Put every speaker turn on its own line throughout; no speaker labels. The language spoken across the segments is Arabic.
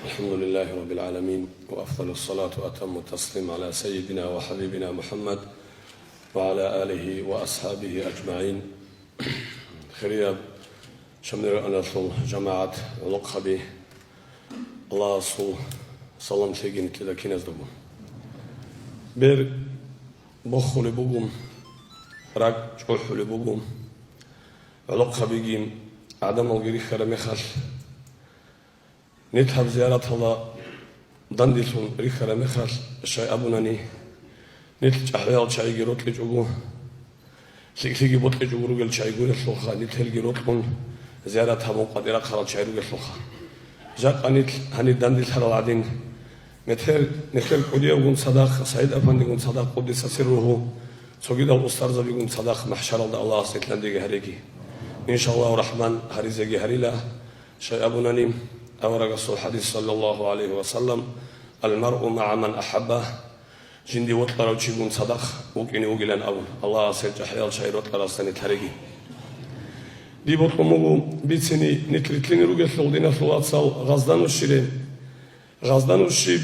الحمد لله رب العالمين، وأفضل الصلاة وأتم التسليم على سيدنا وحبيبنا محمد وعلى آله وأصحابه أجمعين. خيريا شمنر أنا صل جماعة لقبي الله صل سلام سيجين كذا كنز دبو بير بخل بوجم راك جوح لبوجم لقبي جيم عدم الجري خرمخش نتحب زيارة الله دنديسون ريخرا مخرج شاي أبوناني نتج أحيال شاي جروت لجوجو سيكسيجي بوت لجوجو رجل شاي جوري سلخا نتهل جروت كون زيارة هم قديرة خرج شاي رجل سلخا جاك أنيت هني دنديس هذا العدين نتهل قديا يقول صداق سعيد أفندي يقول صداق قدس سره سوجد الأستاذ بيقول صداق محشر الله سيتلندي هريكي إن شاء الله الرحمن هريزي هريلا شاي أبوناني أورق الحديث صلى الله عليه وسلم المرء مع من أحبه جندي وطلع وشيبون صدق وكيني وقلن أول الله سيرجع حيال شاير وطلع سنة تاريخي دي بطلمو بيتسني نتريتليني روغة سلدين صلاة صال غزدان الشيرين غزدان الشيب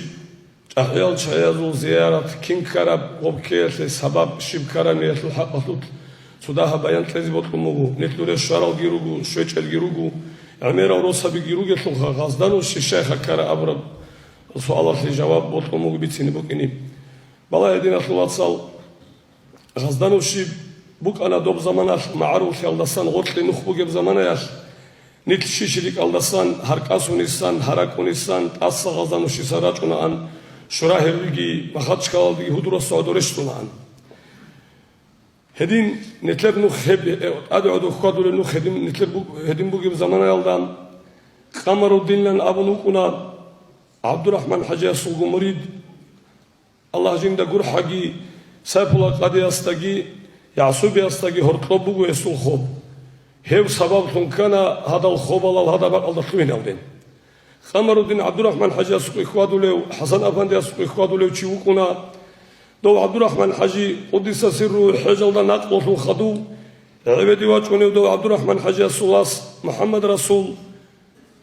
أحيال شاير زيارة كين كرب وبكير سبب شيب كرم يسل حق أطلت سوداها بيان تلزي بطلمو نتلوري الشارع جيروغو شويتش الجيروغو عمير وروسا بيجيروجي سلخا غزدان والشيخ كرا أبرد سؤال في جواب بطلمو بيتسيني بوكيني بلا يدينا صلاة صال غزدان والشيب بوك أنا دوب زماناش معروف يالدسان غطلي نخبوكي بزماناش نيت شيشليك يالدسان هركاسو نيسان هراكو نيسان تاسا غزدان والشي سراجونا أن شراهي ويجي مخاتشكال بيجي هدورا السعودوريشتونا أن هدين نتلب نخب أدعو خدوا لنخ هدين نتلب هدين بوجي بزمان يالدان قمر الدين لن أبو نوكنا عبد الرحمن حجي سوق مريد الله جند جور حقي سافلا قد يستجي يعصب يستجي هرطلب بوجي يسول خوب هيو سبب كان هذا الخوب الله هذا بقى الله شوين أودين قمر الدين عبد الرحمن حجي سوق إخواتو له حسن أفندي سوق إخواتو له تشيوكنا دو عبد الرحمن حجي قدس سره حجل دا نقل خدو عبدي واجوني دو عبد الرحمن حجي السلاس محمد رسول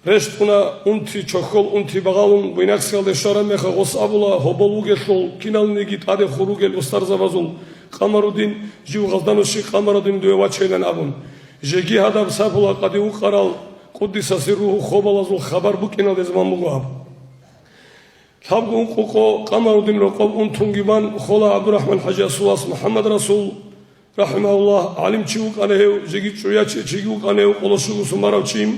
رشتنا انتي چخل انتي بغالون بيناكسيال دي شرمخ غص ابولا هبولوغي سول كينال نيگيت ادي خروگل استار زبازول قمرودين جيو غزدان الشي قمرودين دو واچيلن ابون جيگي هذا بسابولا قدي وقرال قدس سره خوبلازول خبر بوكينال دزمان مغاب تابعون قوقو قمرودين رقب أنتونجيبان خلا عبد الرحمن حجي سواس محمد رسول رحمه الله علم تشوك عليه جيجي تشويا تشيجوك عليه قلشوا سمارو تشيم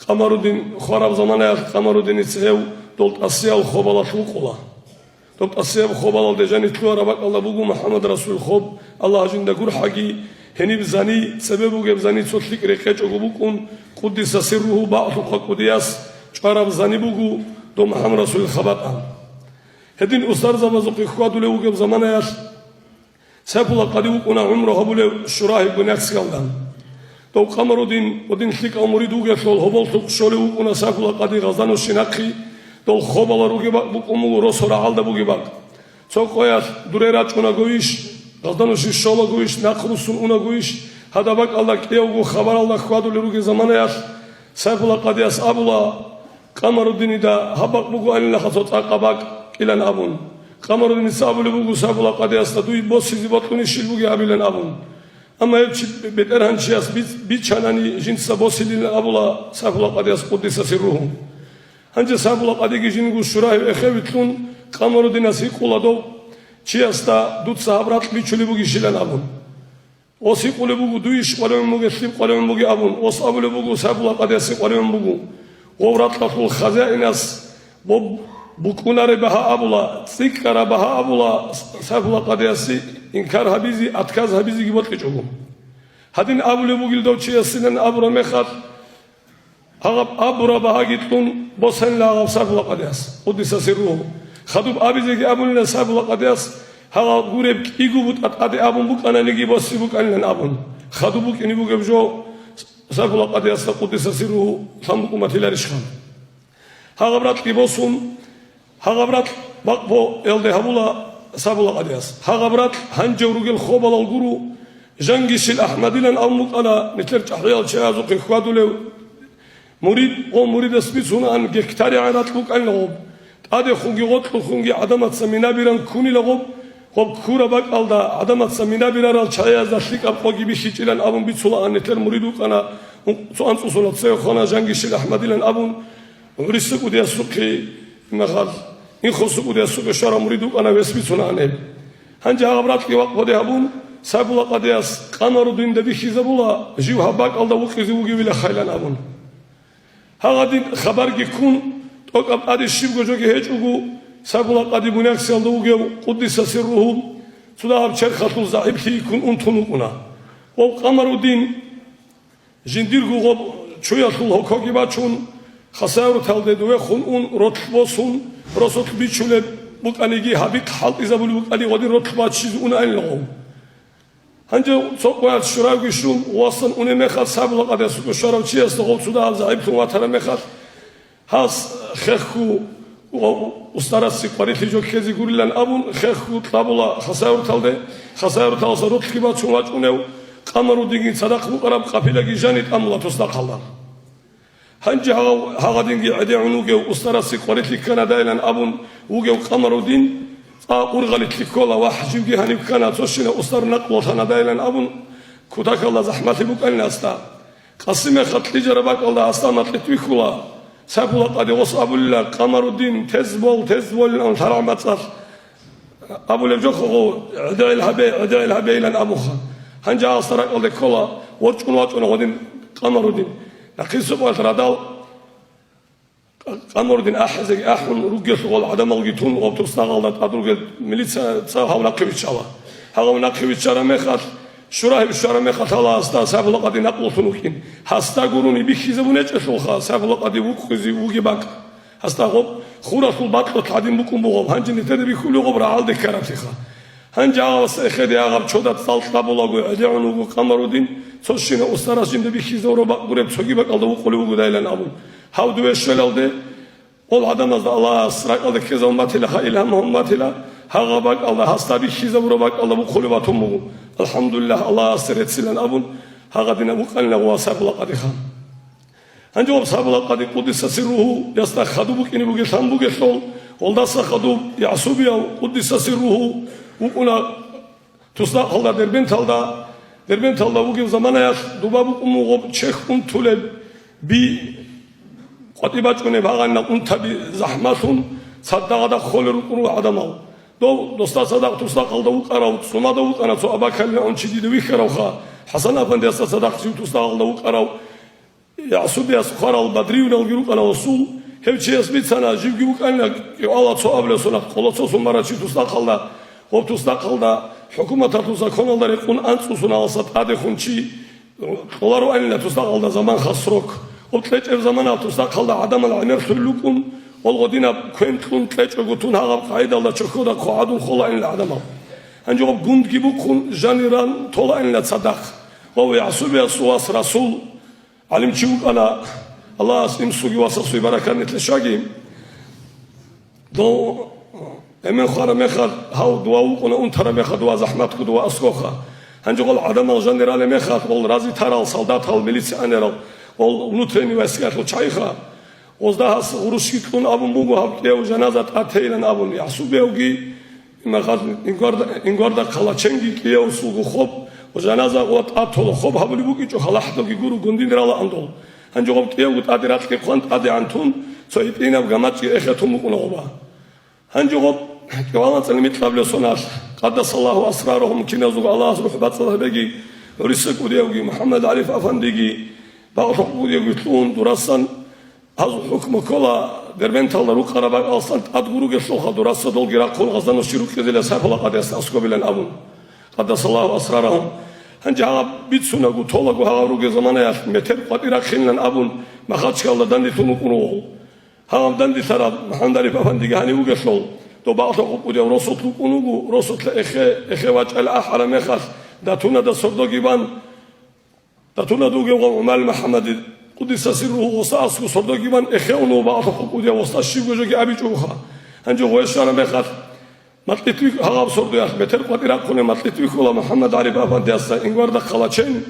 قمرودين خراب زمانه قمرودين تسهو دولت أسيال خبلا شوكولا دولت أسيال خبلا دجاني تلو ربك الله بوجو محمد رسول خب الله جند جور حقي هني بزاني سببه بزاني تسلك ركعت أقوبكون قدس سره بعض قدياس شراب زاني بوجو دو محمد رسول خبران هدين أستاذ زمزق إخواتو له وجب زمانه ياش سافلا قديو كنا عمره هبوله شراه بناكس كلام دو قمرودين ودين شيك أمريد وجب شول هبول تقشله كنا سافلا قدي غزان الشناقي دو خبلا وجب بقومه رسول عالده وجبك سوق ياش دريرات كنا جويش غزان الشيشلا جويش ناقروسون أنا جويش هذا بق الله كيوجو خبر الله إخواتو له وجب زمانه ياش سافلا قدي أصابلا قمرودين دا هبق بوجو أن لخصت عقبك إلى نابون قمرودين سابول بوجو سابولا قد يستدوي بوسي زبطوني شيل بوجي أبي نابون أما يبشي بدرهن شياس بيتشاناني جنس بوسي لنابولا سابولا قد يسقط سرهم هنج سابولا قد يجي جنگو شراي إخوتلون قمرودين سيقولا دو شياستا دوت سابرات بيشلي بوجي شيل نابون وسيقول بوجو دويش قلم بوجي سيب قلم بوجي أبون وصابول بوجو سابولا قد يسيب قلم بوجو وورطلت الخزائنس بكونار بها أبولا سكر بها أبولا سافلا قديسي إنكار هبيزي أتكاز هبيزي جبت كجوم هذين أبولي بقول دو شيء سنن أبورا مخات أبورا بها جتون بسن لا سافلا قديس قدس سره خدوب أبيزي أبولنا سافلا قديس هذا غريب يجوبت أتأدي أبون بك أنا نجي بس بك أنا أبون خدوبك إني بك بجو سافلا قديس قدس سره ثمكم مثل رشخان هغبرات كيبوسون هغبرات بقبو يلده هبولا سافلا قديس هغبرات هنجورجل خوبال الجرو جنجش الأحمدين أمك أنا نترجع حيال شيازوق إخواتو له مريد اسمه أن يكتري عينات لوك أن لغب أدي خونجي غطل خونجي عدمت سمينا بيران كوني لغب خب كورا باك ألدا عدمت سمينا بيران شايا زشليك أبقى بيشيج إلى أبون بيتسولا أن نتر مريدوك أنا سؤال سؤال تسير خانا جنگي شيل أحمد إلى أبون ورسك ودي السوقي مخال إن خصك ودي السوق شارع مريدوك أنا بسميتنا أنيب هنجي عبرات كي وقت ودي أبون سابولا قدياس قمر دين دبي خيزبولا جيوها باك ألدا وقيزي وقي ولا خيلان أبون هغادي خبر يكون توقف أدي الشيب جوجي هيجوجو سابولا قدي بنياك سيالدوجو قدس سره سوداب شرخة زعيبتي يكون أنتونونا وقمر الدين جنديرجو غب شوية الله كوكي باتشون خسارة تالدوه خون رتبوسون رسول بيشولة بق أنيجي هابيك حال إذا بقول بق أني غادي رتبات شيء أنا لهم هنجو صقوات شراوي شون وصل أنا مخال سابولا قدي سوق شراو شيء استغل سوداب زعيبتهم واتنا مخال هاس خخو وستارس قريت جو كذي يقول لنا أبون خخو طابولا خسارة تالس رتبات شون واجونه قمرو دين صدق مقرب قفيلة جانت أملا تصدق الله هنجي هغادينجي عدي عنوجي وستراسي قريت لي كان دايلا أبون وجو قمرو دين أورغلت لي كولا وحجيجي هني كان توشينا أستر نقوة أنا دايلا أبون كتاك الله زحمتي بك أنا أستا قسمة خط لي جربك الله أستا نطلت بكولا سابولا قد وص أبو الله قمرو دين تزبول أن ترى متصر أبو لجوخو عدي الهبي لن أبوخا هنجي أسترك الله كولا واتشون غادين قمرو دين لكن سبحان الله قمر دين أحزق أحون رجع شغل عدم الجيتون وبتصنع أدرج مليت صاحب نقيب شلا هذا نقيب شلا مخاط شراه بالشرا مخاط الله أستا سبب الله قد نقل ثنوكين هستا قروني بيخزبونة شلخا سبب الله قد وقزي وجبك هستا غب خورة البطل تعدين بكم بغب هنجي نتدي بكل غبر عالد كرامتها هنجي عاوز خدي عقب شدت صلت قبله عديون وقمر دين توشينا أستراس جند بيخزوا ربع قرب تجيبك الله وقلوا قدايلن أبو هاو دوي شلال ده ol adam azda Allah sıraklı kez ummatıyla ilham ummatıyla hagabak Allah hasta bir şize vurabak Allah bu kolu batum bu elhamdülillah Allah asretsin abun hagadina bu kanla wasabla qadiha hangi o sabla qadi qudis sirruhu yastakhadu bu kini bu getan bu getol olda sakhadu yasubi ya qudis sirruhu bu kula tusla Allah derben talda bu zamana ya duba bu umu çekhun tule bi قطيباتكوني بعنا أنت بزحمتهم صدق خلر قرو عدمه دوست صدق تصدق الدوق أراو تصنع دوق أنا سو أباك اللي عن شديد ويخروخا حسن أفند صدق شو تصدق الدوق أراو يعصب يا سخر البدري ونالجروك أنا وصول هم شيء اسمه سنة جيبوك أنا الله سو أبل سنة خلاص سو مرة شو تصدق الله هو تصدق الله حكومة تصدق خون الله يكون أنت سنة وسط هذا خنشي الله أن تصدق الله زمان خسروك وتلاقي في زمانه تصدق الله عدم العمر سلوكم والغدينا كنتم تلاقي قطون هذا قاعدة الله شكودا قاعدون خلا إن العدم هنجوب جند جيبوكم جانيران طلع إن تصدق وهو يعصب يسوع رسول علم شوك أنا الله اسم سوي وصل بركة نتلشاجيم دو أمين خار مخد هاو دواوكنا أنترا مخد وزحمت كدوا أسقوخا هنجوب العدم الجانيران مخد والرازي ترى الصلدات هالميليسي أنيرال ونوتريني واسكاتو شايخا وزدها غروشي كون أبون بوجو هبتيو جنازة أتيلن أبون يحسوبيوجي ما خد إنقرد خلاصينجي كيو سوغو خب وجنازة قط أتولو خب هبلي بوجي جو خلاحتو كيجورو جندين رالا أندول هنجو هبتيو قط أديرات كيخوان أدي عنتون سويتينا بجماعة إخوتهم مكونهما هنجو هب كمان سلمت قبل سناش قدس الله أسرارهم كنازو الله روح بتصله بيجي ورسك وديوجي محمد علي أفنديجي بعضهم يقولون دراسا هذا حكم كلا دربنت الله روك قربا أصلا أدغروج الشوخة دراسة دول جرا كل غزان الشروق كذي لسه فلا قد يستأسكوا بلن أبون قدس الله أسرارهم هنجا بيتسونا قو طولا قو هاروج زمانه يا متر قد يرخين لن أبون ما خدش الله دندي تنقونه هم دندي ترى محمد علي أفندي جاني وجسول تو بعضهم قودي ورسول تنقونه رسول إخوة وجه الأحرى مخاف داتونا دا صدقيبان داتونا دوغي ومال محمد قدس سره وصاص صدقيبان إخوانه بعضهم قودي وصاشيب وجوجي أبي جوها هنجو ويشان مخاف مطلتوي هغاب صردو يا متر قد يرقونه مطلتوي كلا محمد علي أفندي أصلا إنغور دا خلاصين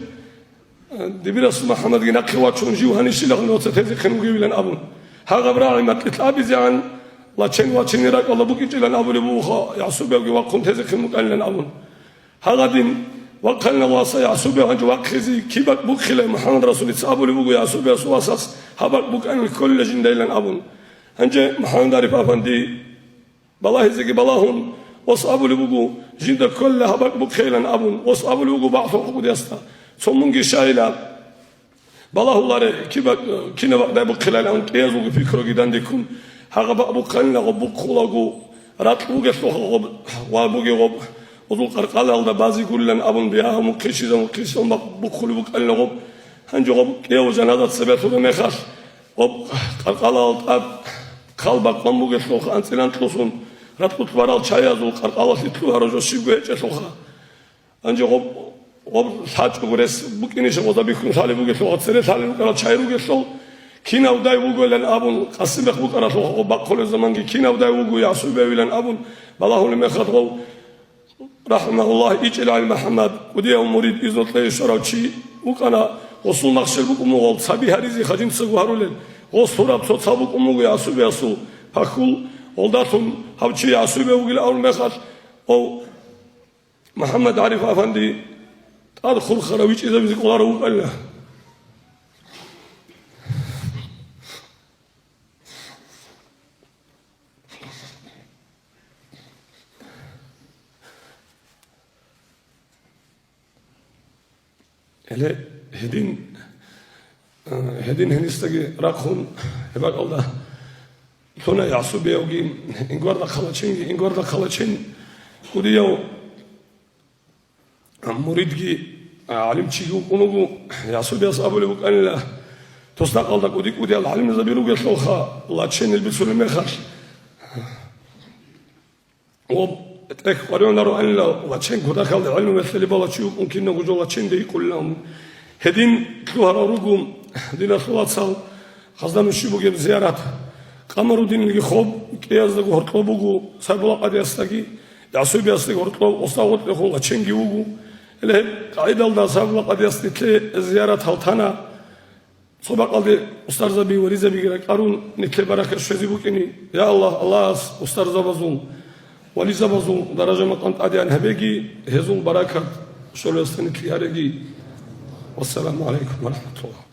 دبيرس محمد جنا قوات شونجي وهنيش لغن وتتهزي خنوجي لن أبون هذا براعي ما تطلع زعان لا تشين واتشين يراك الله بوكي لن أبو لبوخا يعصوب يوجي وقم تهزي خنوج لن أبون هذا دين وقلنا واسا يعصوب يوجي وقخزي كيبك بوك خلا محمد رسول أبو لبوكي يعصوب يسوع أساس هبك بوك أن الكل جند لن أبون هنجي محمد عارف أفندي بالله يزكي بلاهم وصابوا لبوكو جند الكل هبك بوك خلا أبون وصابوا لبوكو بعثوا حقود يستا ثمونجي شايلا بالله الله كيبك كنا بقى بوك خلا لهم كيازوك في كروجي دانديكون هذا بقى بوك خلنا غبوك خلاقو راتلوك سوخ غب وابوكي غب وذوق قال الله بعضي كلن أبون بيها مكشي ذا مكشي وما بخلوا بك أن غب هنجو غب كيو جنازة سبت ولا مخاش غب قال الله قلبك من بوك سوخ أنت لن تلوسون راتلوك برال شاي ذوق قال الله تلوها رجوا شيء سوخا هنجو غب ساعات كورس بوك إني شو غدا بيكون سالي بوك سوخ سري سالي بوك على شاي بوك سوخ كينا وداي بوك لن أبون قسمك بوك على سوخ غب كل زمان كينا وداي بوك يعصوا بيلن أبون بالله لم يخاطبوا رحمه الله إجل على محمد وديه مريد إذن الله شراوشي وكان وصول نقشل بكم مغول صبي هريزي خجين سغوارولين وصورة بصوت صابكم مغول يعصو بيعصو فكل ولداتهم هبشي يعصو بيوغل أول مخاش أو محمد عارف أفندي أدخل خراويش إذا بيزيك الله روح الله هلا هدين هنستجي راكون يبقى الله هنا يعصب يوجين إن قرد خلتشين وديو مريدجي علم تشيجو كونوجو يعصب يصابو لبك أن لا تصدق الله ودي العلم زبيرو يشلوخا الله تشين البسوا المخاش تك قرينا رو أن لا واتشين كذا خالد علم مثل بالله شيوخ ممكن نقول واتشين ده كلهم هدين كلها رجوم دين الصلاة صل خزنا نشيبو جم زيارات قمرو دين اللي خوب كياز ده قهرطلو بوجو سبلا قد يستجي يعصب يستجي قهرطلو وصاوت له واتشين جيوجو اللي قاعدة الله سبلا قد يستجي زيارات هالتنا صبح قال أستاذ زبي وريزة بيجرك أرون نكلي بركة شذي بوكني يا الله الله أستاذ زبزون ولذا بزون درجة ما كنت أديان هبيجي هزون بركة شو لستني كلي والسلام عليكم ورحمة الله